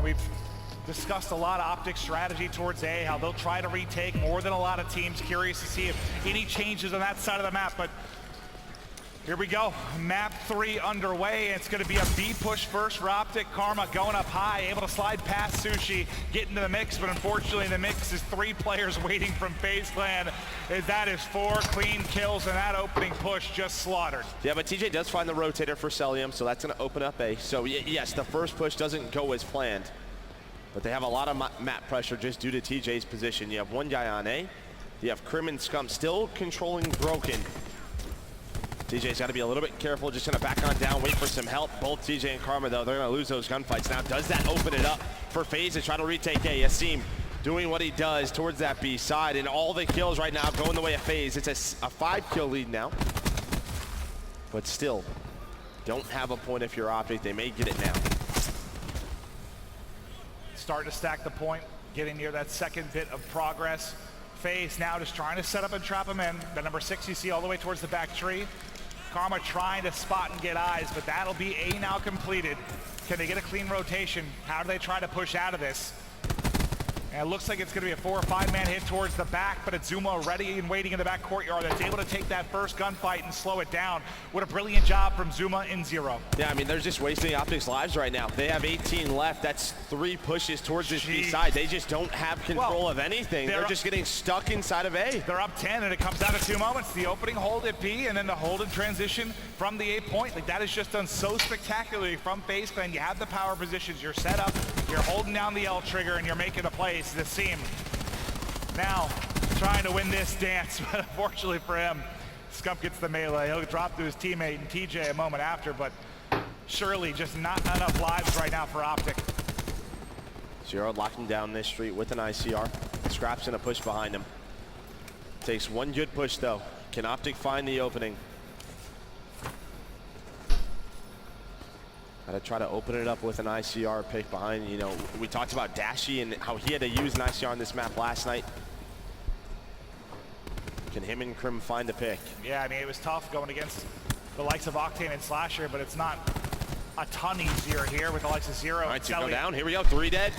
we've discussed a lot of Optic strategy towards A, how they'll try to retake more than a lot of teams. Curious to see if any changes on that side of the map, but here we go. Map 3 underway. It's going to be a B push first for Optic. Karma going up high, able to slide past Sushi, get into the mix, but unfortunately the mix is 3 players waiting from Faze Clan. That is 4 clean kills, and that opening push just slaughtered. Yeah, but TJ does find the rotator for Celium, so that's going to open up A. So yes, the first push doesn't go as planned, but they have a lot of map pressure just due to TJ's position. You have one guy on A. You have Crim and Scum still controlling Broken. TJ's got to be a little bit careful, just going to back on down, wait for some help. Both TJ and Karma, though, they're going to lose those gunfights. Now, does that open it up for Faze to try to retake A? Yasim doing what he does towards that B side, and all the kills right now going the way of Faze. It's a 5-kill lead now, but still, don't have a point if you're Optic. They may get it now. Starting to stack the point, getting near that second bit of progress. Faze now just trying to set up and trap him in. The number 6 you see all the way towards the back tree. Karma trying to spot and get eyes, but that'll be A now completed. Can they get a clean rotation? How do they try to push out of this? And it looks like it's going to be a 4 or 5 man hit towards the back, but it's Zuma ready and waiting in the back courtyard that's able to take that first gunfight and slow it down. What a brilliant job from Zuma in 0. Yeah, I mean, they're just wasting Optic's lives right now. They have 18 left. That's 3 pushes towards this B side. They just don't have control of anything. They're just getting stuck inside of A. They're up 10, and it comes down to 2 moments. The opening hold at B, and then the hold and transition from the A point. Like, that is just done so spectacularly from Faze Clan. You have the power positions. You're set up. You're holding down the L trigger, and you're making the plays. The seam. Now, trying to win this dance, but unfortunately for him, Scump gets the melee. He'll drop to his teammate and TJ a moment after, but surely just not enough lives right now for Optic. Zero locking down this street with an ICR. Scraps in a push behind him. Takes one good push though. Can Optic find the opening? Gotta try to open it up with an ICR pick behind. You know, we talked about Dashy and how he had to use an ICR on this map last night. Can him and Crim find the pick? Yeah, I mean, it was tough going against the likes of Octane and Slasher, but it's not a ton easier here with the likes of Zero. All right, 2 go down. Here we go, 3 dead.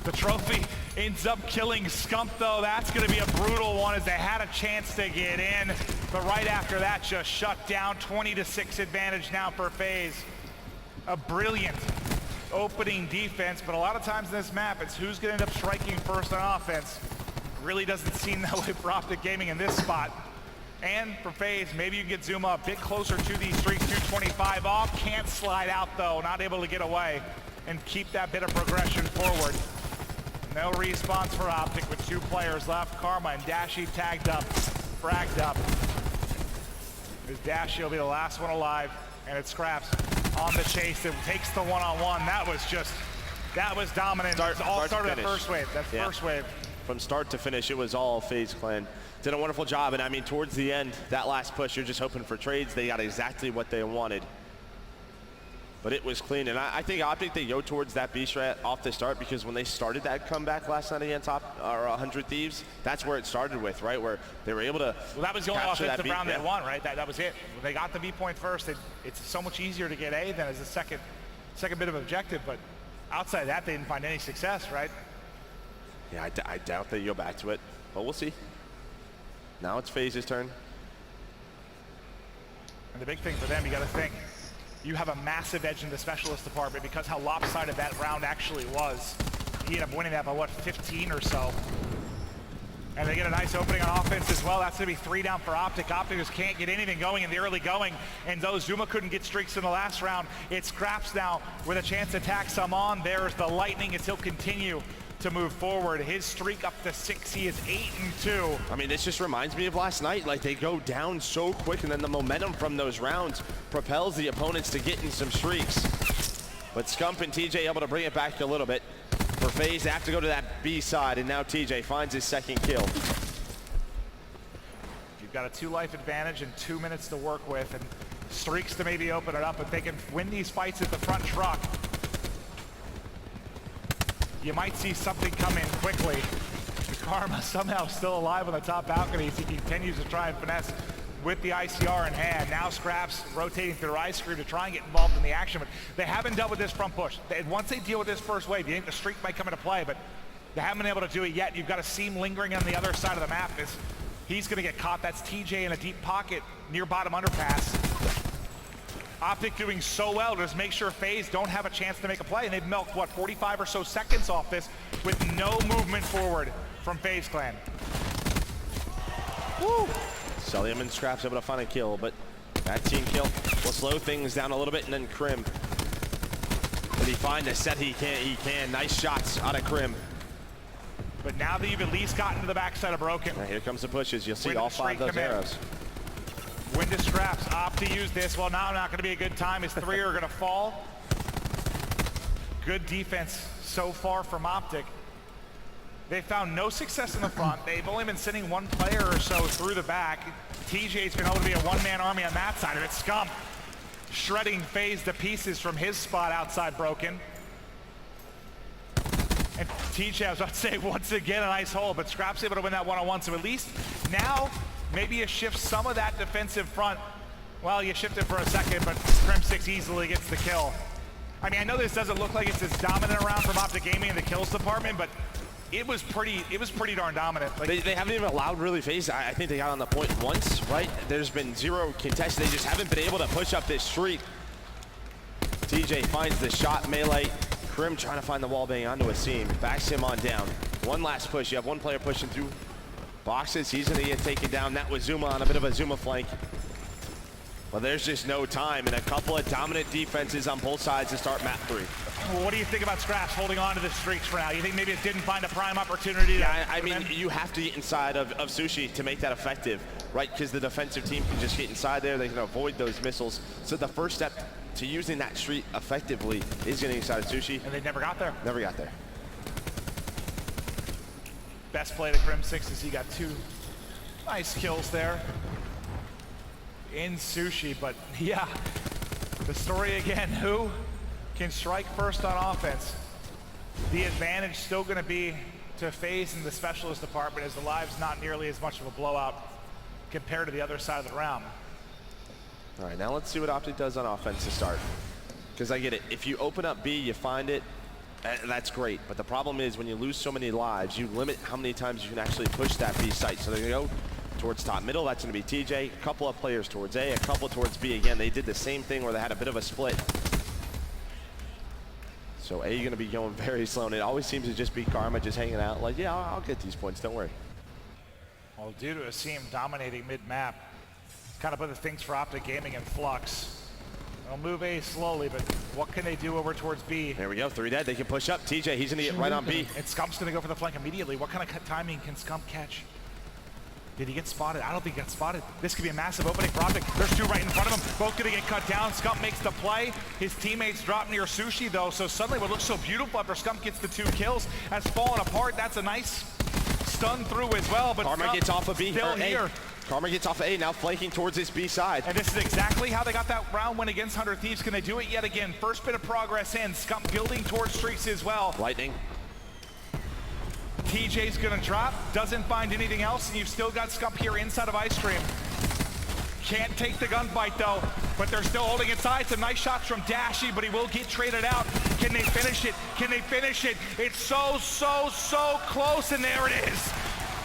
The trophy ends up killing Scump, though. That's going to be a brutal one as they had a chance to get in. But right after that, just shut down. 20-6 advantage now for Faze. A brilliant opening defense, but a lot of times in this map, it's who's going to end up striking first on offense. Really doesn't seem that way for Optic Gaming in this spot. And for Faze, maybe you can get Zuma a bit closer to these streaks. 225 off, can't slide out though, not able to get away and keep that bit of progression forward. No response for Optic with 2 players left. Karma and Dashy tagged up, fragged up. As Dashy will be the last one alive, and it Scraps on the chase. It takes the one-on-one. That was dominant. All started at first wave. That's first wave. From start to finish, it was all Faze Clan. Did a wonderful job, and I mean, towards the end, that last push, you're just hoping for trades. They got exactly what they wanted. But it was clean, and I think Optic, they go towards that B strat off the start, because when they started that comeback last night against 100 Thieves, that's where it started with, right? Where they were able to Well, that was the only offensive round they won, right? That was it. When they got the B point first, it's so much easier to get A than as a second bit of objective, but outside of that, they didn't find any success, right? Yeah, I doubt they go back to it, but we'll see. Now it's Faze's turn. And the big thing for them, you got to think, you have a massive edge in the specialist department because how lopsided that round actually was. You end up winning that by, what, 15 or so. And they get a nice opening on offense as well. That's going to be 3 down for Optic. Optic just can't get anything going in the early going. And though Zuma couldn't get streaks in the last round, it's Scraps now with a chance to tack some on. There's the lightning as he'll continue to move forward. His streak up to 6. He is 8-2. I mean, this just reminds me of last night. Like, they go down so quick, and then the momentum from those rounds propels the opponents to get in some streaks. But Scump and TJ able to bring it back a little bit. For Faze, they have to go to that B side, and now TJ finds his 2nd kill. You've got a 2-life advantage and 2 minutes to work with, and streaks to maybe open it up. If they can win these fights at the front truck, you might see something come in quickly. Karma somehow still alive on the top balcony as he continues to try and finesse with the ICR in hand. Now Scraps rotating through ice cream to try and get involved in the action, but they haven't dealt with this front push. Once they deal with this first wave, you think the streak might come into play, but they haven't been able to do it yet. You've got a Seam lingering on the other side of the map. He's gonna get caught. That's TJ in a deep pocket near bottom underpass. Optic doing so well to just make sure Faze don't have a chance to make a play, and they've milked, what, 45 or so seconds off this with no movement forward from Faze Clan. Woo! Celium and Scraps able to find a kill, but that team kill will slow things down a little bit, and then Krim. Did he find a set? He can. Nice shots out of Krim. But now that you've at least gotten to the backside of Broken. Right, here comes the pushes. You'll see all 5 of those arrows. Win to Scraps, opt to use this. Well, now not gonna be a good time as 3 are gonna fall. Good defense so far from Optic. They found no success in the front. They've only been sending 1 player or so through the back. TJ's been able to be a 1-man army on that side of it. Scump shredding Faze to pieces from his spot outside Broken. And TJ, I was about to say, once again, a nice hole, but Scraps able to win that one-on-one. So at least now, maybe you shift some of that defensive front. Well, you shift it for a second, but Crim6 easily gets the kill. I mean, I know this doesn't look like it's as dominant around from Optic Gaming in the kills department, but it was pretty darn dominant. Like, they haven't even allowed really Faze. I think they got on the point once, right? There's been 0 contested. They just haven't been able to push up this streak. TJ finds the shot melee. Krim trying to find the wall bang onto a Seam. Backs him on down. One last push. You have 1 player pushing through boxes. He's going to get taken down. That was Zuma on a bit of a Zuma flank. Well, there's just no time, and a couple of dominant defenses on both sides to start map 3. Well, what do you think about Scraps holding on to the streaks for now? You think maybe it didn't find a prime opportunity? Yeah, I mean, you have to get inside of Sushi to make that effective, right? Because the defensive team can just get inside there. They can avoid those missiles. So the first step to using that streak effectively is getting inside of Sushi. And they never got there. Never got there. Best play to Crim6 is he got 2 nice kills there in Sushi, but yeah, the story again, who can strike first on offense? The advantage still going to be to Faze in the specialist department, as the live's not nearly as much of a blowout compared to the other side of the round. All right, now let's see what Optic does on offense to start. Because I get it, if you open up B, you find it, that's great. But the problem is when you lose so many lives, you limit how many times you can actually push that B site. So they're gonna go towards top middle, that's gonna be TJ, a couple of players towards A, a couple towards B. Again, they did the same thing where they had a bit of a split. So A gonna be going very slow, and it always seems to just be Karma just hanging out like, yeah, I'll get these points, don't worry. Well, due to a Seam dominating mid-map, kind of put the things for Optic Gaming in flux. They'll move A slowly, but what can they do over towards B? There we go, 3 dead. They can push up. TJ, he's gonna get right on B. And Scump's gonna go for the flank immediately. What kind of timing can Scump catch? Did he get spotted? I don't think he got spotted. This could be a massive opening for Optic. There's 2 right in front of him. Both gonna get cut down. Scump makes the play. His teammates drop near Sushi though, so suddenly what looks so beautiful after Scump gets the 2 kills has fallen apart. That's a nice stun through as well, but Karma gets off of B. Still here. Karma gets off of A, now flanking towards his B side. And this is exactly how they got that round win against 100 Thieves. Can they do it yet again? First bit of progress in. Scump building towards streaks as well. Lightning. TJ's gonna drop, doesn't find anything else, and you've still got Scump here inside of Ice Cream. Can't take the gunfight though, but they're still holding inside. Some nice shots from Dashy, but he will get traded out. Can they finish it? Can they finish it? It's so close, and there it is.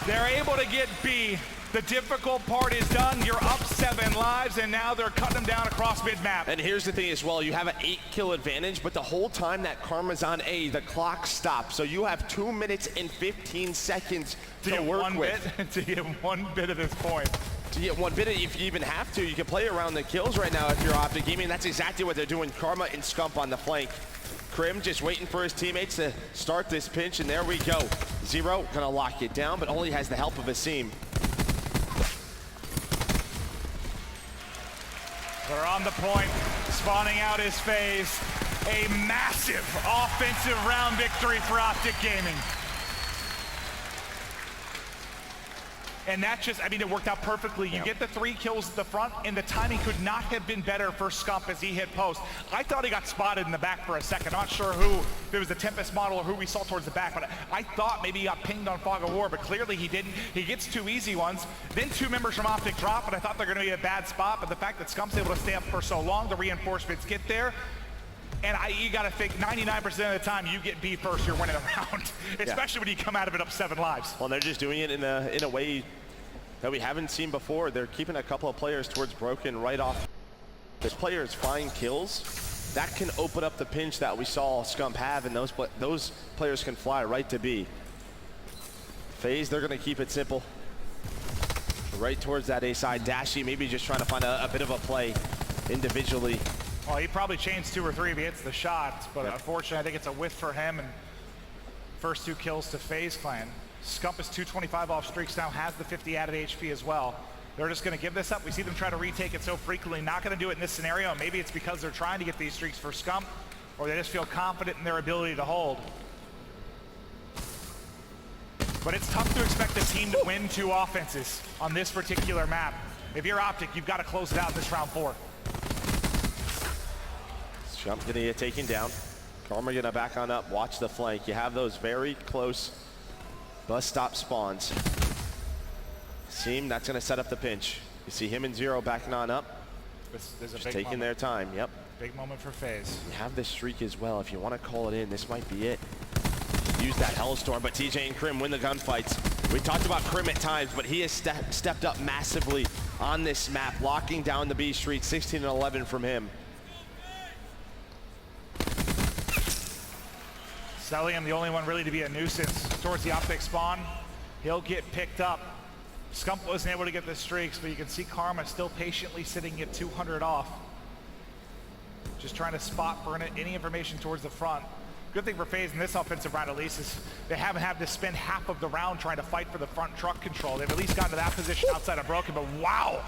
They're able to get B. The difficult part is done. You're up 7 lives, and now they're cutting them down across mid-map. And here's the thing as well, you have an 8-kill advantage, but the whole time that Karma's on A, the clock stops. So you have 2 minutes and 15 seconds to work with. To get 1 bit at this point. To get 1 bit, if you even have to, you can play around the kills right now if you're Optic Gaming. That's exactly what they're doing. Karma and Scump on the flank. Krim just waiting for his teammates to start this pinch, and there we go. 0 gonna lock it down, but only has the help of a Seam. They're on the point, spawning out his Faze. A massive offensive round victory for Optic Gaming. And that just, I mean, it worked out perfectly. You get the 3 kills at the front, and the timing could not have been better for Scump as he hit post. I thought he got spotted in the back for a second. I'm not sure who, if it was the Tempest model or who we saw towards the back, but I thought maybe he got pinged on Fog of War, but clearly he didn't. He gets 2 easy ones. Then 2 members from Optic drop, and I thought they're going to be a bad spot, but the fact that Scump's able to stay up for so long, the reinforcements get there. And you got to think 99% of the time you get B first, you're winning a round, especially when you come out of it up 7 lives. Well, they're just doing it in a way that we haven't seen before. They're keeping a couple of players towards broken right off. This player is find kills. That can open up the pinch that we saw Scump have, and those players can fly right to B. Faze, they're going to keep it simple. Right towards that A side. Dashy maybe just trying to find a bit of a play individually. Well, he probably chains 2 or 3 if he hits the shots, but unfortunately I think it's a whiff for him, and first 2 kills to Faze Clan. Scump is 225 off streaks now, has the 50 added HP as well. They're just going to give this up. We see them try to retake it so frequently, not going to do it in this scenario. Maybe it's because they're trying to get these streaks for Scump, or they just feel confident in their ability to hold. But it's tough to expect a team to win 2 offenses on this particular map. If you're Optic, you've got to close it out in this round 4. Scump gonna get taken down. Karma gonna back on up, watch the flank. You have those very close bus stop spawns. Seam, that's gonna set up the pinch. You see him and Zero backing on up. There's a just big taking moment. their time, yep. Big moment for Faze. You have this streak as well. If you wanna call it in, this might be it. Use that Hellstorm, but TJ and Krim win the gunfights. We talked about Krim at times, but he has stepped up massively on this map, locking down the B streak, 16 and 11 from him. Celium, the only one really to be a nuisance towards the Optic spawn. He'll get picked up. Scump wasn't able to get the streaks, but you can see Karma still patiently sitting at 200 off. Just trying to spot for any information towards the front. Good thing for Faze in this offensive round at least is they haven't had to spend half of the round trying to fight for the front truck control. They've at least gotten to that position outside of broken, but wow!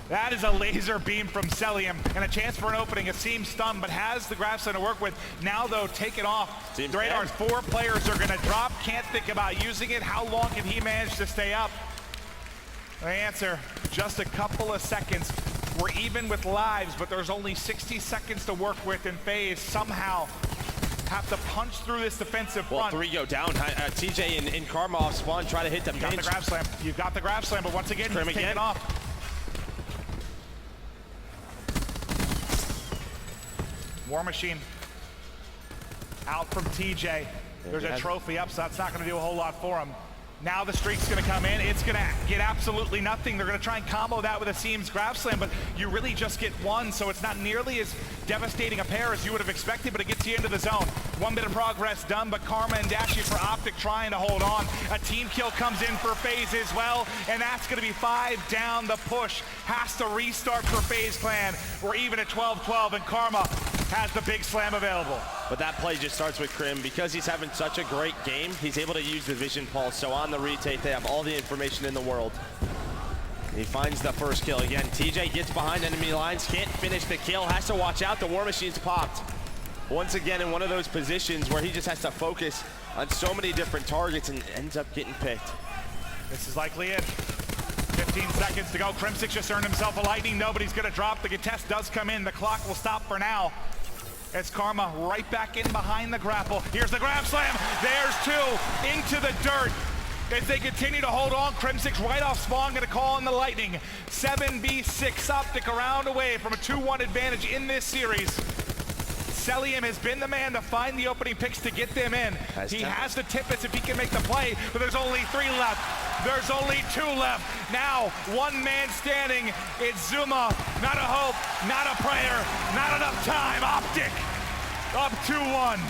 That is a laser beam from Celium and a chance for an opening. A Seam stun, but has the Grafson to work with. Now though, taken off. The radar's 4 players are gonna drop. Can't think about using it. How long can he manage to stay up? The answer, just a couple of seconds. We're even with lives, but there's only 60 seconds to work with, and Faze somehow have to punch through this defensive front. Well, 3 go down. TJ and Karma off spawn, try to hit the pinch. Got the grab slam. You've got the grab slam, but once again, he's taken off. War Machine out from TJ. There's a trophy up, so that's not going to do a whole lot for him. Now the streak's going to come in. It's going to get absolutely nothing. They're going to try and combo that with a Seams grab slam, but you really just get 1, so it's not nearly as devastating a pair as you would have expected, but it gets you into the zone. 1 bit of progress done, but Karma and Dashy for Optic trying to hold on. A team kill comes in for Faze as well, and that's going to be 5 down. The push has to restart for Faze Clan. We're even at 12-12, and Karma has the big slam available. But that play just starts with Krim. Because he's having such a great game, he's able to use the vision pulse. So on the retake, they have all the information in the world. He finds the first kill. Again, TJ gets behind enemy lines, can't finish the kill, has to watch out. The War Machine's popped. Once again in one of those positions where he just has to focus on so many different targets and ends up getting picked. This is likely it. 15 seconds to go. Crimsix just earned himself a lightning. Nobody's gonna drop. The contest does come in. The clock will stop for now. As Karma right back in behind the grapple. Here's the grab slam. There's 2 into the dirt. As they continue to hold on, Crimsix right off spawn gonna call in the lightning. 7v6 Optic around away from a 2-1 advantage in this series. Celium has been the man to find the opening picks to get them in. He has the Tippets if he can make the play, but there's only 3 left. There's only 2 left. Now, 1 man standing. It's Zuma. Not a hope, not a prayer, not enough time. Optic up 2-1.